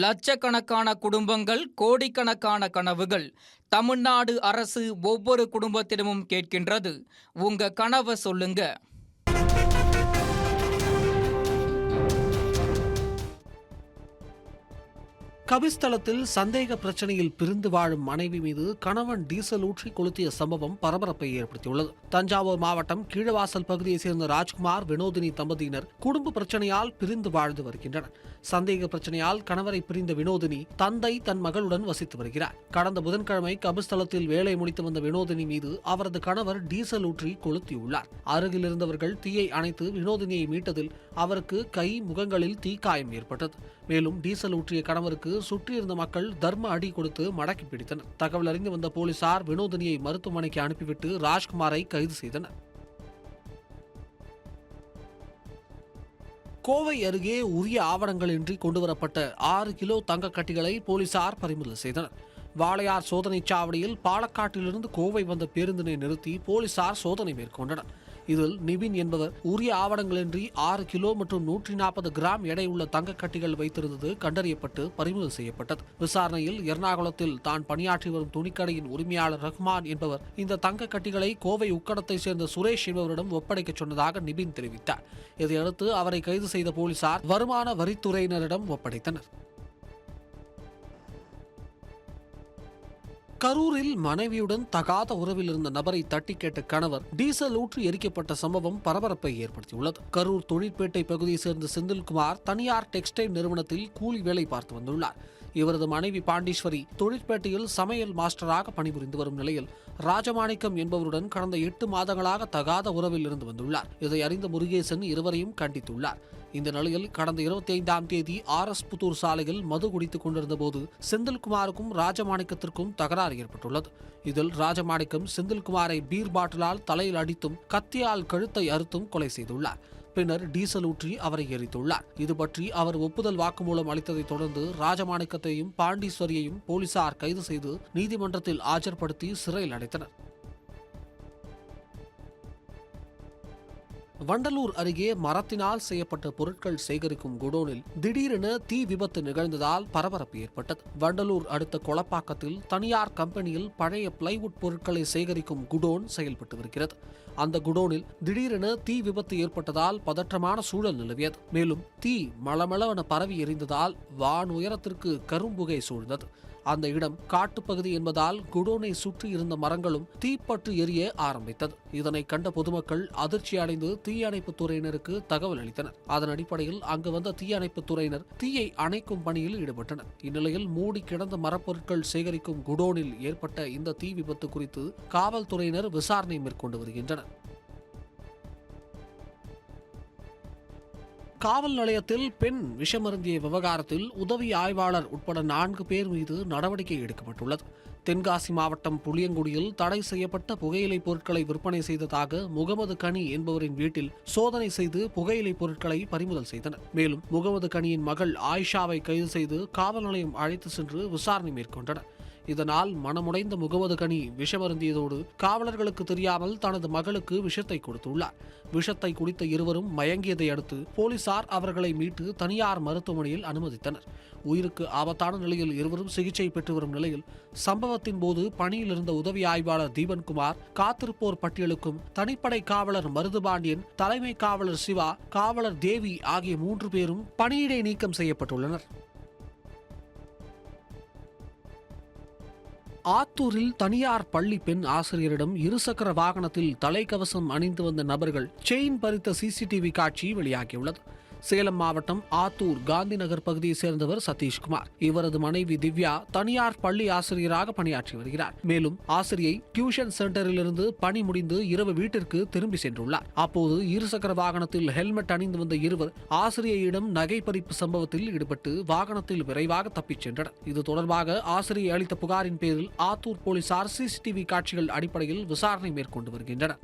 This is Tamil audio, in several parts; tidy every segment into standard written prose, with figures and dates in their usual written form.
லட்சக்கணக்கான குடும்பங்கள், கோடிக்கணக்கான கனவுகள். தமிழ்நாடு அரசு ஒவ்வொரு குடும்பத்திடமும் கேட்கின்றது, உங்க கனவை சொல்லுங்க. கபிஸ்தலத்தில் சந்தேக பிரச்சனையில் பிரிந்து வாழும் மனைவி மீது கணவன் டீசல் ஊற்றி கொளுத்திய சம்பவம் பரபரப்பை ஏற்படுத்தியுள்ளது. தஞ்சாவூர் மாவட்டம் கீழவாசல் பகுதியைச் சேர்ந்த ராஜ்குமார், வினோதினி தம்பதியினர் குடும்ப பிரச்சனையால் பிரிந்து வாழ்ந்து வருகின்றனர். சந்தேக பிரச்சனையால் கணவரை பிரிந்த வினோதினி தந்தை தன் மகளுடன் வசித்து வருகிறார். கடந்த புதன்கிழமை கபிஸ்தலத்தில் வேலை முடித்து வந்த வினோதினி மீது அவரது கணவர் டீசல் ஊற்றி கொளுத்தியுள்ளார். அருகில் இருந்தவர்கள் தீயை அணைத்து வினோதினியை மீட்டதில் அவருக்கு கை, முகங்களில் தீக்காயம் ஏற்பட்டது. மேலும் டீசல் ஊற்றிய கணவருக்கு சுற்றியிருந்த மக்கள் தர்ம அடி கொடுத்து மடக்கி பிடித்தனர். தகவல் அறிந்து வந்த போலீசார் வினோதினியை மருத்துவமனைக்கு அனுப்பிவிட்டு ராஜ்குமாரை கைது செய்தனர். கோவை அருகே உரிய ஆவணங்களின்றி கொண்டுவரப்பட்ட 6 கிலோ தங்க கட்டிகளை போலீசார் பறிமுதல் செய்தனர். வாளையார் சோதனைச் சாவடியில் பாலக்காட்டிலிருந்து கோவை வந்த பேருந்தினை நிறுத்தி போலீசார் சோதனை மேற்கொண்டனர். இதில் நிபின் என்பவர் உரிய ஆவணங்களின்றி 6 கிலோ மற்றும் 140 கிராம் எடையுள்ள தங்க கட்டிகள் வைத்திருந்தது கண்டறியப்பட்டு பறிமுதல் செய்யப்பட்டது. விசாரணையில் எர்ணாகுளத்தில் தான் பணியாற்றி வரும் துணிக்கடையின் உரிமையாளர் ரஹ்மான் என்பவர் இந்த தங்க கட்டிகளை கோவை உக்கடத்தை சேர்ந்த சுரேஷ் என்பவரிடம் ஒப்படைக்க சொன்னதாக நிபின் தெரிவித்தார். இதையடுத்து அவரை கைது செய்த போலீசார் வருமான வரித்துறையினரிடம் ஒப்படைத்தனர். கரூரில் மனைவியுடன் தகாத உறவில் இருந்த நபரை தட்டி கேட்ட கணவர் டீசல் ஊற்றி எரிக்கப்பட்ட சம்பவம் பரபரப்பை ஏற்படுத்தியுள்ளது. கரூர் தொழிற்பேட்டை பகுதியைச் சேர்ந்த செந்தில்குமார் தனியார் டெக்ஸ்டைல் நிறுவனத்தில் கூலி வேலை பார்த்து வந்துள்ளார். இவரது மனைவி பாண்டீஸ்வரி தொழிற்பேட்டையில் சமையல் மாஸ்டராக பணிபுரிந்து வரும் நிலையில் ராஜமாணிக்கம் என்பவருடன் கடந்த 8 மாதங்களாக தகாத உறவில் இருந்து வந்துள்ளார். இதை அறிந்த முருகேசன் இருவரையும் கண்டித்துள்ளார். இந்த நிலையில் கடந்த 25ஆம் தேதி RS புத்தூர் சாலையில் மது குடித்துக் கொண்டிருந்த போது செந்தில்குமாருக்கும் ராஜமாணிக்கத்திற்கும் தகராறு ஏற்பட்டுள்ளது. இதில் ராஜமாணிக்கம் செந்தில்குமாரை பீர் பாட்டிலால் தலையில் அடித்தும் கத்தியால் கழுத்தை அறுத்தும் கொலை செய்துள்ளார். பின்னர் டீசல் ஊற்றி அவரை எரித்துள்ளார். இது பற்றி அவர் ஒப்புதல் வாக்குமூலம் அளித்ததை தொடர்ந்து ராஜமாணிக்கத்தையும் பாண்டீஸ்வரியையும் போலீசார் கைது செய்து நீதிமன்றத்தில் ஆஜர்படுத்தி சிறையில் அடைத்தனர். வண்டலூர் அருகே மரத்தினால் செய்யப்பட்ட பொருட்கள் சேகரிக்கும் குடோனில் திடீரென தீ விபத்து நிகழ்ந்ததால் பரபரப்பு ஏற்பட்டது. வண்டலூர் அடுத்த கொளப்பாக்கத்தில் தனியார் கம்பெனியில் பழைய பிளைவுட் பொருட்களை சேகரிக்கும் குடோன் செயல்பட்டு வருகிறது. அந்த குடோனில் திடீரென தீ விபத்து ஏற்பட்டதால் பதற்றமான சூழல் நிலவியது. மேலும் தீ மளமளவென பரவி எரிந்ததால் வான் உயரத்திற்கு கரும்புகை சூழ்ந்தது. அந்த இடம் காட்டுப்பகுதி என்பதால் குடோனை சுற்றி இருந்த மரங்களும் தீப்பற்றி எரிய ஆரம்பித்தது. இதனை கண்ட பொதுமக்கள் அதிர்ச்சி அடைந்து தீயணைப்பு துறையினருக்கு தகவல் அளித்தனர். அதன் அடிப்படையில் அங்கு வந்த தீயணைப்பு துறையினர் தீயை அணைக்கும் பணியில் ஈடுபட்டனர். இந்நிலையில் மூடி கிடந்த மரப்பொருட்கள் சேகரிக்கும் குடோனில் ஏற்பட்ட இந்த தீ விபத்து குறித்து காவல்துறையினர் விசாரணை மேற்கொண்டு வருகின்றனர். காவல் நிலையத்தில் பெண் விஷமருந்திய விவகாரத்தில் உதவி ஆய்வாளர் உட்பட 4 பேர் மீது நடவடிக்கை எடுக்கப்பட்டுள்ளது. தென்காசி மாவட்டம் புளியங்குடியில் தடை செய்யப்பட்ட புகையிலை பொருட்களை விற்பனை செய்ததாக முகமது கனி என்பவரின் வீட்டில் சோதனை செய்து புகையிலை பொருட்களை பறிமுதல் செய்தனர். மேலும் முகமது கனியின் மகள் ஆயிஷாவை கைது செய்து காவல் நிலையம் அழைத்து சென்று விசாரணை மேற்கொண்டனர். இதனால் மனமுடைந்த முகமது கனி விஷமருந்தியதோடு காவலர்களுக்கு தெரியாமல் தனது மகளுக்கு விஷத்தை கொடுத்துள்ளார். விஷத்தை குடித்த இருவரும் மயங்கியதை அடுத்து போலீசார் அவர்களை மீட்டு தனியார் மருத்துவமனையில் அனுமதித்தனர். உயிருக்கு ஆபத்தான நிலையில் இருவரும் சிகிச்சை பெற்று வரும் நிலையில் சம்பவத்தின் போது பணியில் இருந்த உதவி ஆய்வாளர் தீபன்குமார், காத்திருப்போர் பட்டியலுக்கும் தனிப்படை காவலர் மருதுபாண்டியன், தலைமை காவலர் சிவா, காவலர் தேவி ஆகிய 3 பேரும் பணியிடை நீக்கம் செய்யப்பட்டுள்ளனர். ஆத்தூரில் தனியார் பள்ளி பெண் ஆசிரியரிடம் இருசக்கர வாகனத்தில் தலைக்கவசம் அணிந்து வந்த நபர்கள் செயின் பறித்த CCTV காட்சி வெளியாகியுள்ளது. சேலம் மாவட்டம் ஆத்தூர் காந்தி நகர் பகுதியை சேர்ந்தவர் சதீஷ்குமார். இவரது மனைவி திவ்யா தனியார் பள்ளி ஆசிரியராக பணியாற்றி வருகிறார். மேலும் ஆசிரியை டியூஷன் சென்டரிலிருந்து பணி முடிந்து இரவு வீட்டிற்கு திரும்பி சென்றுள்ளார். அப்போது இருசக்கர வாகனத்தில் ஹெல்மெட் அணிந்து வந்த இருவர் ஆசிரியையிடம் நகை பறிப்பு சம்பவத்தில் ஈடுபட்டு வாகனத்தில் விரைவாக தப்பிச் சென்றனர். இது தொடர்பாக ஆசிரியை அளித்த புகாரின் பேரில் ஆத்தூர் போலீசார் CCTV காட்சிகள் அடிப்படையில் விசாரணை மேற்கொண்டு வருகின்றனர்.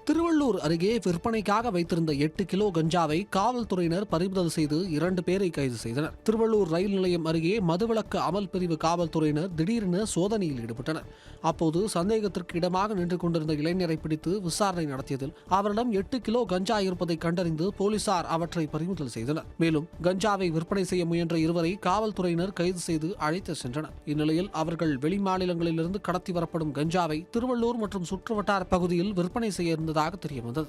திருவள்ளூர் அருகே விற்பனைக்காக வைத்திருந்த 8 கிலோ கஞ்சாவை காவல்துறையினர் பறிமுதல் செய்து 2 பேரை கைது செய்தனர். திருவள்ளூர் ரயில் நிலையம் அருகே மதுவிலக்கு அமல் பிரிவு காவல்துறையினர் திடீரென சோதனையில் ஈடுபட்டனர். அப்போது சந்தேகத்திற்கு இடமாக நின்று கொண்டிருந்த இளைஞரை பிடித்து விசாரணை நடத்தியதில் அவரிடம் 8 கிலோ கஞ்சா இருப்பதை கண்டறிந்து போலீசார் அவற்றை பறிமுதல் செய்தனர். மேலும் கஞ்சாவை விற்பனை செய்ய முயன்ற இருவரை காவல்துறையினர் கைது செய்து அழைத்து சென்றனர். இந்நிலையில் அவர்கள் வெளிமாநிலங்களிலிருந்து கடத்தி வரப்படும் கஞ்சாவை திருவள்ளூர் மற்றும் சுற்றுவட்டார பகுதியில் விற்பனை செய்ய இருந்ததாக தெரியவந்தது.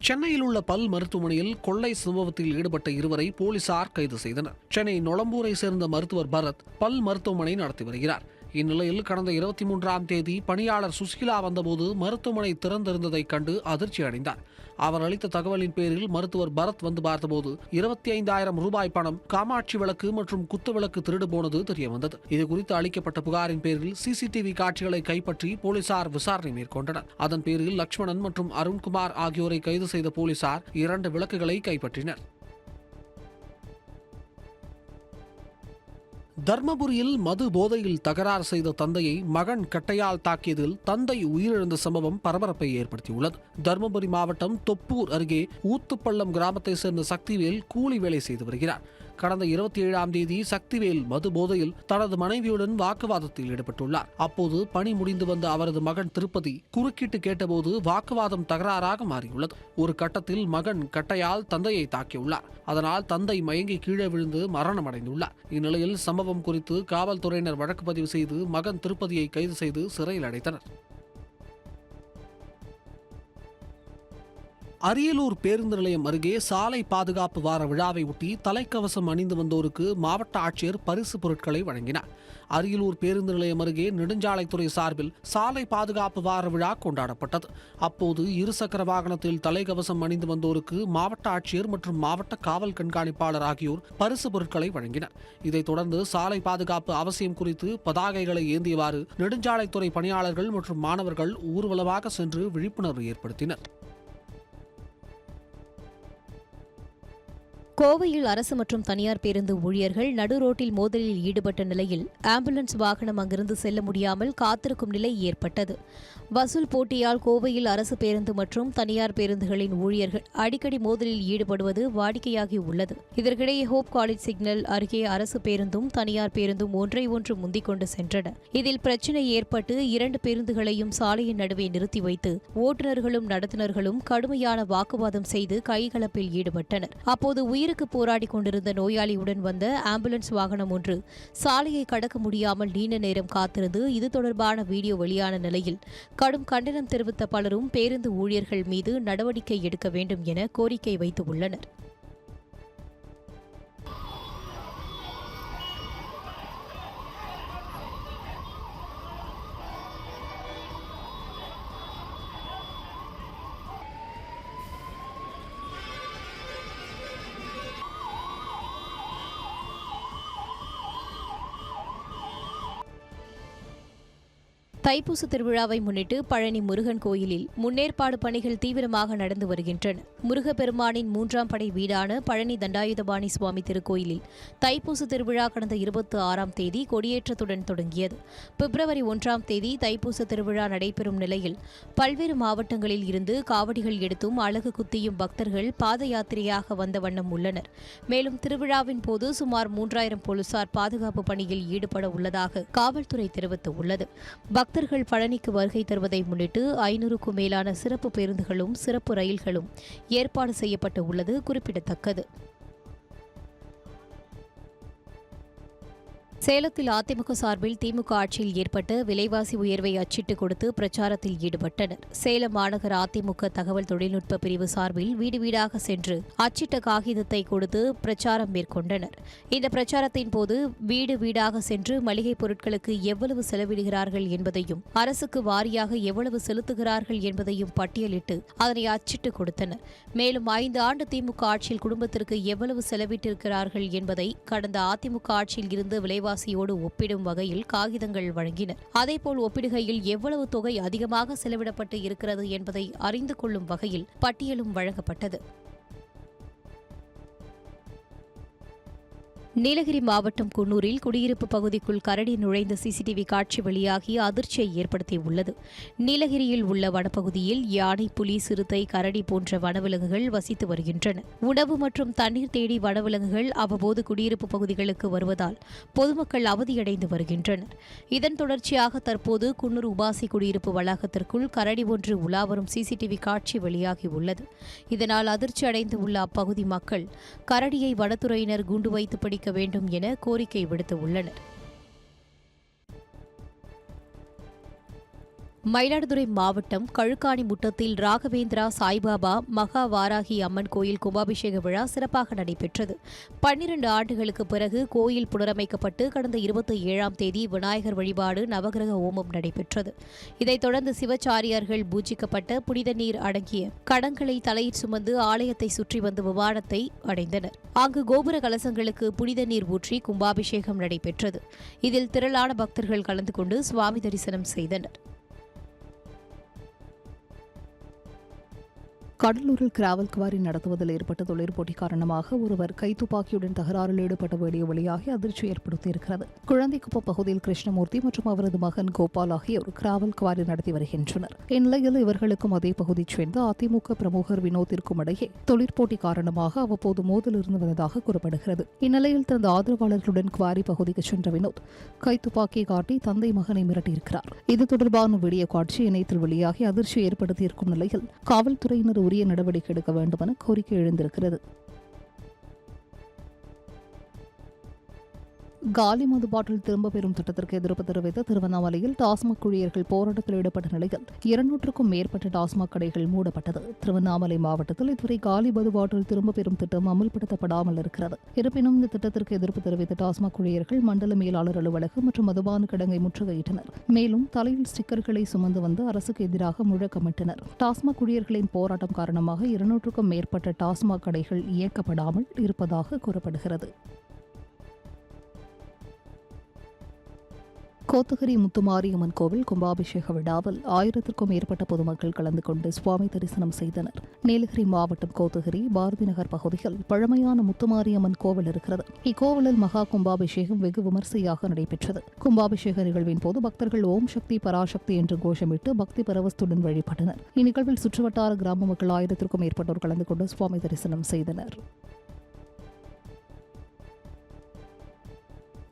சென்னையில் உள்ள பல் மருத்துவமனையில் கொள்ளை சம்பவத்தில் ஈடுபட்ட இருவரை போலீசார் கைது செய்தனர். சென்னை நொளம்பூரை சேர்ந்த மருத்துவர் பரத் பல் மருத்துவமனை நடத்தி வருகிறார். இந்நிலையில் கடந்த 23ஆம் தேதி பணியாளர் சுஷீலா வந்தபோது மருத்துவமனை திறந்திருந்ததை கண்டு அதிர்ச்சி அடைந்தார். அவர் அளித்த தகவலின் பேரில் மருத்துவர் பரத் வந்து பார்த்தபோது 25,000 ரூபாய் பணம், காமாட்சி விளக்கு மற்றும் குத்து விளக்கு திருடு போனது தெரியவந்தது. இதுகுறித்து அளிக்கப்பட்ட புகாரின் பேரில் சிசிடிவி காட்சிகளை கைப்பற்றி போலீசார் விசாரணை மேற்கொண்டனர். அதன் பேரில் லட்சுமணன் மற்றும் அருண்குமார் ஆகியோரை கைது செய்த போலீசார் 2 விளக்குகளை கைப்பற்றினர். தர்மபுரியில் மது போதையில் தகராறு செய்த தந்தையை மகன் கட்டையால் தாக்கியதில் தந்தை உயிரிழந்த சம்பவம் பரபரப்பை ஏற்படுத்தியுள்ளது. தர்மபுரி மாவட்டம் தொப்பூர் அருகே ஊத்துப்பள்ளம் கிராமத்தைச் சேர்ந்த சக்திவேல் கூலி வேலை செய்து வருகிறார். கடந்த 27ஆம் தேதி சக்திவேல் மது போதையில் தனது மனைவியுடன் வாக்குவாதத்தில் ஈடுபட்டுள்ளார். அப்போது பணி முடிந்து வந்த அவரது மகன் திருப்பதி குறுக்கிட்டு கேட்டபோது வாக்குவாதம் தகராறாக மாறியுள்ளது. ஒரு கட்டத்தில் மகன் கட்டையால் தந்தையை தாக்கியுள்ளார். அதனால் தந்தை மயங்கி கீழே விழுந்து மரணமடைந்துள்ளார். இந்நிலையில் சம்பவம் குறித்து காவல்துறையினர் வழக்கு பதிவு செய்து மகன் திருப்பதியை கைது செய்து சிறையில் அடைத்தனர். அரியலூர் பேருந்து நிலையம் அருகே சாலை பாதுகாப்பு வார விழாவை ஒட்டி தலைக்கவசம் அணிந்து வந்தோருக்கு மாவட்ட ஆட்சியர் பரிசு பொருட்களை வழங்கினார். அரியலூர் பேருந்து நிலையம் அருகே நெடுஞ்சாலைத்துறை சார்பில் சாலை பாதுகாப்பு வார விழா கொண்டாடப்பட்டது. அப்போது இருசக்கர வாகனத்தில் தலைக்கவசம் அணிந்து வந்தோருக்கு மாவட்ட ஆட்சியர் மற்றும் மாவட்ட காவல் கண்காணிப்பாளர் ஆகியோர் பரிசு பொருட்களை வழங்கினர். இதைத் தொடர்ந்து சாலை பாதுகாப்பு அவசியம் குறித்து பதாகைகளை ஏந்தியவாறு நெடுஞ்சாலைத்துறை பணியாளர்கள் மற்றும் மாணவர்கள் ஊர்வலமாக சென்று விழிப்புணர்வு ஏற்படுத்தினர். கோவையில் அரசு மற்றும் தனியார் பேருந்து ஊழியர்கள் நடு ரோட்டில் மோதலில் ஈடுபட்ட நிலையில் ஆம்புலன்ஸ் வாகனம் அங்கிருந்து செல்ல முடியாமல் காத்திருக்கும் நிலை ஏற்பட்டது. வசூல் போட்டியால் கோவையில் அரசு பேருந்து மற்றும் தனியார் பேருந்துகளின் ஊழியர்கள் அடிக்கடி மோதலில் ஈடுபடுவது வாடிக்கையாகி உள்ளது. இதற்கிடையே ஹோப் காலேஜ் சிக்னல் அருகே அரசு பேருந்தும் தனியார் பேருந்தும் ஒன்றை ஒன்று முந்திக் கொண்டு சென்றன. இதில் பிரச்சினை ஏற்பட்டு 2 பேருந்துகளையும் சாலையின் நடுவே நிறுத்தி வைத்து ஓட்டுநர்களும் நடத்துனர்களும் கடுமையான வாக்குவாதம் செய்து கைகலப்பில் ஈடுபட்டனர். அப்போது உயிருக்கு போராடி கொண்டிருந்த நோயாளியுடன் வந்த ஆம்புலன்ஸ் வாகனம் ஒன்று சாலையை கடக்க முடியாமல் நீண்ட நேரம் காத்திருந்து இது தொடர்பான வீடியோ வெளியான நிலையில் கடும் கண்டனம் தெரிவித்த பலரும் பேருந்து ஊழியர்கள் மீது நடவடிக்கை எடுக்க வேண்டும் என கோரிக்கை வைத்துள்ளனர். தைப்பூச திருவிழாவை முன்னிட்டு பழனி முருகன் கோயிலில் முன்னேற்பாடு பணிகள் தீவிரமாக நடந்து வருகின்றன. முருகப்பெருமானின் 3ஆம் படை வீடான பழனி தண்டாயுதபாணி சுவாமி திருக்கோயிலில் தைப்பூச திருவிழா கடந்த 26ஆம் தேதி கொடியேற்றத்துடன் தொடங்கியது. பிப்ரவரி 1ஆம் தேதி தைப்பூச திருவிழா நடைபெறும் நிலையில் பல்வேறு மாவட்டங்களில் இருந்து காவடிகள் எடுத்தும் அலகு குத்தியும் பக்தர்கள் பாத யாத்திரையாக வந்த வண்ணம் உள்ளனர். மேலும் திருவிழாவின் போது சுமார் 3000 போலீசார் பாதுகாப்பு பணியில் ஈடுபட உள்ளதாக காவல்துறை தெரிவித்துள்ளது. பக்தர்கள் பழனிக்கு வருகை தருவதை முன்னிட்டு 500க்கும் மேலான சிறப்பு பேருந்துகளும் சிறப்பு ரயில்களும் ஏற்பாடு செய்யப்பட்டு உள்ளது குறிப்பிடத்தக்கது. சேலத்தில் அதிமுக சார்பில் திமுக ஆட்சியில் ஏற்பட்ட விலைவாசி உயர்வை அச்சிட்டு கொடுத்து பிரச்சாரத்தில் ஈடுபட்டனர். சேலம் மாநகர அதிமுக தகவல் தொழில்நுட்ப பிரிவு சார்பில் வீடு வீடாக சென்று அச்சிட்ட காகிதத்தை கொடுத்து பிரச்சாரம் மேற்கொண்டனர். இந்த பிரச்சாரத்தின் போது வீடு வீடாக சென்று மளிகை பொருட்களுக்கு எவ்வளவு செலவிடுகிறார்கள் என்பதையும் அரசுக்கு வாரியாக எவ்வளவு செலுத்துகிறார்கள் என்பதையும் பட்டியலிட்டு அதனை அச்சிட்டு கொடுத்தனர். மேலும் 5 ஆண்டு திமுக ஆட்சியில் குடும்பத்திற்கு எவ்வளவு செலவிட்டிருக்கிறார்கள் என்பதை கடந்த அதிமுக ஆட்சியில் இருந்து விலைவாசி ஒப்பிடும் வகையில் காகிதங்கள் வழங்கினர். அதேபோல் ஒப்பிடுகையில் எவ்வளவு தொகை அதிகமாக செலவிடப்பட்டு இருக்கிறது என்பதை அறிந்து கொள்ளும் வகையில் பட்டியலும் வழங்கப்பட்டது. நீலகிரி மாவட்டம் குன்னூரில் குடியிருப்பு பகுதிக்குள் கரடி நுழைந்த சிசிடிவி காட்சி வெளியாகி அதிர்ச்சியை ஏற்படுத்தியுள்ளது. நீலகிரியில் உள்ள வனப்பகுதியில் யானை, புலி, சிறுத்தை, கரடி போன்ற வனவிலங்குகள் வசித்து வருகின்றன. உணவு மற்றும் தண்ணீர் தேடி வனவிலங்குகள் அவ்வப்போது குடியிருப்பு பகுதிகளுக்கு வருவதால் பொதுமக்கள் அவதியடைந்து வருகின்றனர். இதன் தொடர்ச்சியாக தற்போது குன்னூர் உபாசி குடியிருப்பு வளாகத்திற்குள் கரடி ஒன்று உலாவரும் சிசிடிவி காட்சி வெளியாகியுள்ளது. இதனால் அதிர்ச்சி அடைந்து உள்ள அப்பகுதி மக்கள் கரடியை வனத்துறையினர் குண்டு வைத்து பிடிக்க வேண்டும் என கோரிக்கை விடுத்துள்ளனர். மயிலாடுதுறை மாவட்டம் கழுக்காணி முட்டத்தில் ராகவேந்திரா சாய்பாபா மகா வாராகி அம்மன் கோயில் கும்பாபிஷேக விழா சிறப்பாக நடைபெற்றது. 12 ஆண்டுகளுக்கு பிறகு கோயில் புனரமைக்கப்பட்டு கடந்த 27ஆம் தேதி விநாயகர் வழிபாடு, நவகிரக ஹோமம் நடைபெற்றது. இதைத் தொடர்ந்து சிவச்சாரியார்கள் பூஜிக்கப்பட்ட புனித நீர் அடங்கிய கடங்களை தலையில் சுமந்து ஆலயத்தை சுற்றி வந்து விமானத்தை அடைந்தனர். அங்கு கோபுர கலசங்களுக்கு புனித நீர் ஊற்றி கும்பாபிஷேகம் நடைபெற்றது. இதில் திரளான பக்தர்கள் கலந்து கொண்டு சுவாமி தரிசனம் செய்தனர். கடலூரில் கிராவல் குவாரி நடத்துவதில் ஏற்பட்ட தொழிற்போட்டி காரணமாக ஒருவர் கைத்துப்பாக்கியுடன் தகராறில் ஈடுபட்ட வீடியோ வெளியாகி அதிர்ச்சி ஏற்படுத்தியிருக்கிறது. குழந்தைக்குப்பம் பகுதியில் கிருஷ்ணமூர்த்தி மற்றும் அவரது மகன் கோபால் ஆகியோர் கிராவல் குவாரி நடத்தி வருகின்றனர். இந்நிலையில் இவர்களுக்கும் அதே பகுதியைச் சேர்ந்த அதிமுக பிரமுகர் வினோத்திற்கும் இடையே தொழிற்போட்டி காரணமாக அவ்வப்போது மோதல் இருந்து வந்ததாக கூறப்படுகிறது. இந்நிலையில் தனது ஆதரவாளர்களுடன் குவாரி பகுதிக்கு சென்ற வினோத் கைத்துப்பாக்கியை காட்டி தந்தை மகனை மிரட்டியிருக்கிறார். இது தொடர்பான வீடியோ காட்சி இணையத்தில் வெளியாகி அதிர்ச்சி ஏற்படுத்தியிருக்கும் நிலையில் காவல்துறையினர் உரிய நடவடிக்கை எடுக்க வேண்டும் என கோரிக்கை எழுந்திருக்கிறது. காலி மது பாட்டில் திரும்ப பெறும் திட்டத்திற்கு எதிர்ப்பு தெரிவித்து திருவண்ணாமலையில் டாஸ்மாக் ஊழியர்கள் போராட்டத்தில் ஈடுபட்ட நிலையில் 200க்கும் மேற்பட்ட டாஸ்மாக் கடைகள் மூடப்பட்டது. திருவண்ணாமலை மாவட்டத்தில் இதுவரை காலி மது பாட்டில் திரும்ப பெறும் திட்டம் அமல்படுத்தப்படாமல் இருக்கிறது. இருப்பினும் இந்த திட்டத்திற்கு எதிர்ப்பு தெரிவித்த டாஸ்மாக் ஊழியர்கள் மண்டல மேலாளர் அலுவலகம் மற்றும் மதுபான கிடங்கை முற்றுகையிட்டனர். மேலும் தலையில் ஸ்டிக்கர்களை சுமந்து வந்து அரசுக்கு எதிராக முழக்கமிட்டனர். டாஸ்மாக் ஊழியர்களின் போராட்டம் காரணமாக 200க்கும் மேற்பட்ட டாஸ்மாக் கடைகள் இயக்கப்படாமல் இருப்பதாக கூறப்படுகிறது. கோத்தகிரி முத்துமாரியம்மன் கோவில் கும்பாபிஷேக விழாவில் 1000க்கும் மேற்பட்ட பொதுமக்கள் கலந்து கொண்டு சுவாமி தரிசனம் செய்தனர். நீலகிரி மாவட்டம் கோத்தகிரி பாரதி நகர் பகுதியில் பழமையான முத்துமாரியம்மன் கோவில் இருக்கிறது. இக்கோவிலில் மகா கும்பாபிஷேகம் வெகு விமர்சையாக நடைபெற்றது. கும்பாபிஷேக நிகழ்வின் போது பக்தர்கள் ஓம் சக்தி பராசக்தி என்று கோஷமிட்டு பக்தி பரவசத்துடன் வழிபட்டனர். இந்நிகழ்வில் சுற்றுவட்டார கிராம மக்கள் 1000க்கும் மேற்பட்டோர் கலந்து கொண்டு சுவாமி தரிசனம் செய்தனர்.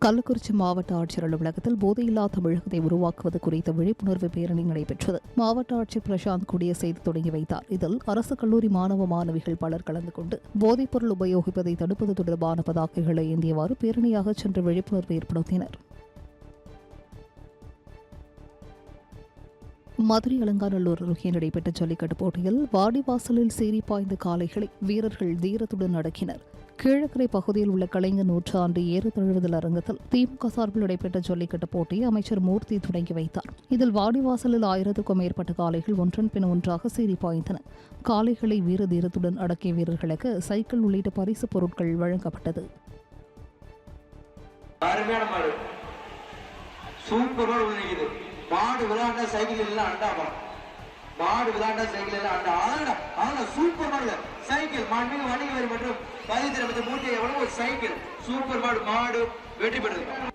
கள்ளக்குறிச்சி மாவட்ட ஆட்சியர் அலுவலகத்தில் போதையில்லா தமிழகத்தை உருவாக்குவது குறித்த விழிப்புணர்வு பேரணி நடைபெற்றது. மாவட்ட ஆட்சியர் பிரசாந்த் கொடிய செய்து தொடங்கி வைத்தார். இதில் அரசு கல்லூரி மாணவ மாணவிகள் பலர் கலந்து கொண்டு போதைப் பொருள் உபயோகிப்பதை தடுப்பது தொடர்பான பதாகைகளை ஏந்தியவாறு பேரணியாக சென்று விழிப்புணர்வு ஏற்படுத்தினர். மதுரை அலங்காநல்லூர் அருகே நடைபெற்ற ஜல்லிக்கட்டு போட்டியில் வாடிவாசலில் சீறி பாய்ந்த காளைகளை வீரர்கள் தீரத்துடன் அடக்கினர். கீழக்கரை பகுதியில் உள்ள கலைஞர் நூற்றாண்டு ஏறு தழுவுதல் அரங்கத்தில் திமுக சார்பில் நடைபெற்ற ஜல்லிக்கட்டு போட்டியை அமைச்சர் மூர்த்தி தொடங்கி வைத்தார். இதில் வாடிவாசலில் 1000க்கும் மேற்பட்ட காளைகள் ஒன்றன் பின் ஒன்றாக சீறி பாய்ந்தன. காளைகளை வீர தீரத்துடன் அடக்கிய வீரர்களுக்கு சைக்கிள் உள்ளிட்ட பரிசு பொருட்கள் வழங்கப்பட்டது. மாடு விளையாண்ட சைக்கிள் எல்லாம் அண்டாவா, மாடு விளையாண்ட சைக்கிள் எல்லாம் அண்டா ஆனா சூப்பர் மாடு சைக்கிள் மாண்புமிகு வணிக வரி மற்றும் பதிவு மூட்டை எவ்வளவு சைக்கிள் சூப்பர் மாடு வெற்றி பெறுது.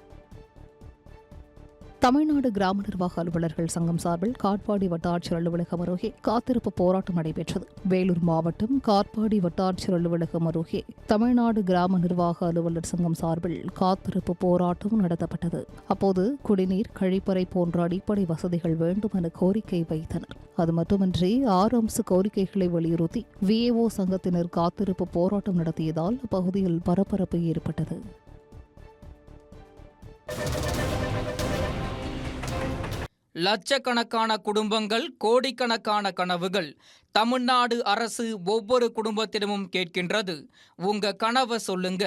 தமிழ்நாடு கிராம நிர்வாக அலுவலர்கள் சங்கம் சார்பில் காட்பாடி வட்டாட்சியர் அலுவலகம் அருகே காத்திருப்பு போராட்டம் நடைபெற்றது. வேலூர் மாவட்டம் காட்பாடி வட்டாட்சியர் அலுவலகம் அருகே தமிழ்நாடு கிராம நிர்வாக அலுவலர் சங்கம் சார்பில் காத்திருப்பு போராட்டம் நடத்தப்பட்டது. அப்போது குடிநீர், கழிப்பறை போன்ற அடிப்படை வசதிகள் வேண்டும் என கோரிக்கை வைத்தனர். அது மட்டுமின்றி 6 அம்ச கோரிக்கைகளை வலியுறுத்தி விஏஓ சங்கத்தினர் காத்திருப்பு போராட்டம் நடத்தியதால் அப்பகுதியில் பரபரப்பு ஏற்பட்டது. லட்சக்கணக்கான குடும்பங்கள், கோடிக்கணக்கான கனவுகள். தமிழ்நாடு அரசு ஒவ்வொரு குடும்பத்திடமும் கேட்கின்றது. உங்க கனவை சொல்லுங்க.